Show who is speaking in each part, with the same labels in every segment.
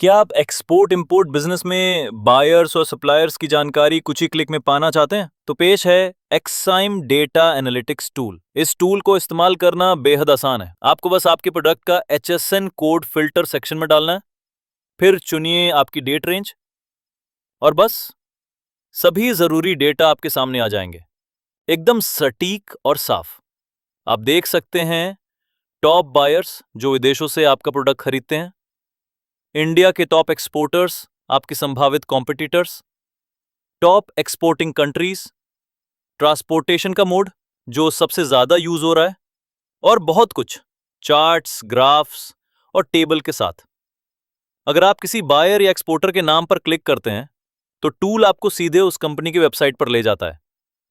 Speaker 1: क्या आप export import business में बायर्स और सप्लायर्स की जानकारी कुछ ही क्लिक में पाना चाहते हैं? तो पेश है एक्साइम डेटा एनालिटिक्स टूल। इस टूल को इस्तेमाल करना बेहद आसान है। आपको बस आपके प्रोडक्ट का HSN कोड फिल्टर सेक्शन में डालना है, फिर चुनिए आपकी डेट रेंज और बस सभी जरूरी डेटा आपके सामने आ जाएंगे, एकदम सटीक और साफ। आप देख सकते हैं टॉप बायर्स जो विदेशों से आपका प्रोडक्ट खरीदते हैं, इंडिया के टॉप एक्सपोर्टर्स, आपके संभावित competitors, top exporting countries, transportation का मोड जो सबसे ज्यादा यूज हो रहा है, और बहुत कुछ चार्ट्स, ग्राफ्स और टेबल के साथ। अगर आप किसी बायर या एक्सपोर्टर के नाम पर क्लिक करते हैं तो टूल आपको सीधे उस कंपनी की वेबसाइट पर ले जाता है,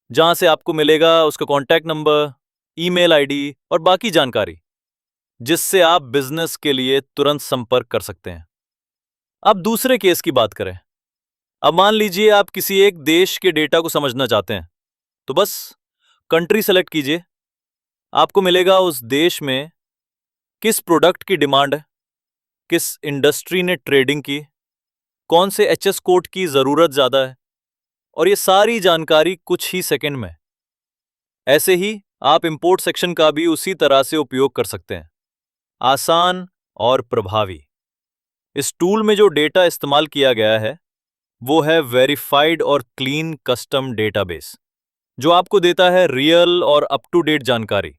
Speaker 1: जहां से आपको मिलेगा उसका कॉन्टैक्ट नंबर, ईमेल आईडी और बाकी जानकारी, जिससे आप बिजनेस के लिए तुरंत संपर्क कर सकते हैं। अब दूसरे केस की बात करें। अब मान लीजिए आप किसी एक देश के डेटा को समझना चाहते हैं, तो बस कंट्री सेलेक्ट कीजिए। आपको मिलेगा उस देश में किस प्रोडक्ट की डिमांड है, किस इंडस्ट्री ने ट्रेडिंग की, कौन से HS कोड की जरूरत ज्यादा है, और ये सारी जानकारी कुछ ही सेकंड में। ऐसे ही आप इंपोर्ट सेक्शन का भी उसी तरह से उपयोग कर सकते हैं, आसान और प्रभावी। इस टूल में जो डेटा इस्तेमाल किया गया है वो है वेरीफाइड और क्लीन कस्टम डेटाबेस, जो आपको देता है रियल और अप टू डेट जानकारी,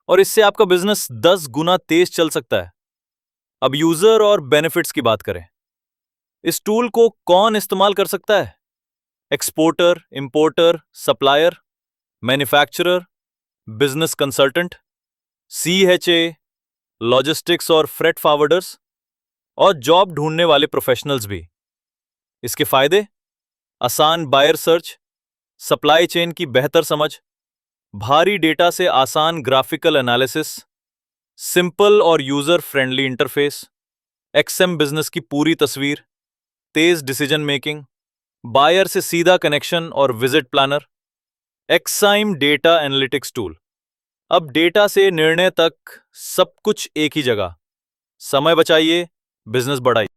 Speaker 1: और इससे आपका बिजनेस 10 गुना तेज चल सकता है। अब यूजर और बेनिफिट्स की बात करें। इस टूल को कौन इस्तेमाल कर सकता है? Exporter, importer, supplier, manufacturer, business consultant, CHA, logistics और फ्रेट फॉरवर्डर्स, और जॉब ढूंढने वाले प्रोफेशनल्स भी। इसके फायदे: आसान बायर सर्च, सप्लाई चेन की बेहतर समझ, भारी डेटा से आसान ग्राफिकल एनालिसिस, सिंपल और user friendly interface, XM business की पूरी तस्वीर, तेज डिसीजन मेकिंग, बायर से सीधा कनेक्शन और विजिट प्लानर। एक्साइम डेटा एनालिटिक्स टूल, अब डेटा से निर्णय तक सब कुछ एक ही जगह। समय बचाइए, बिजनेस बढ़ाइए।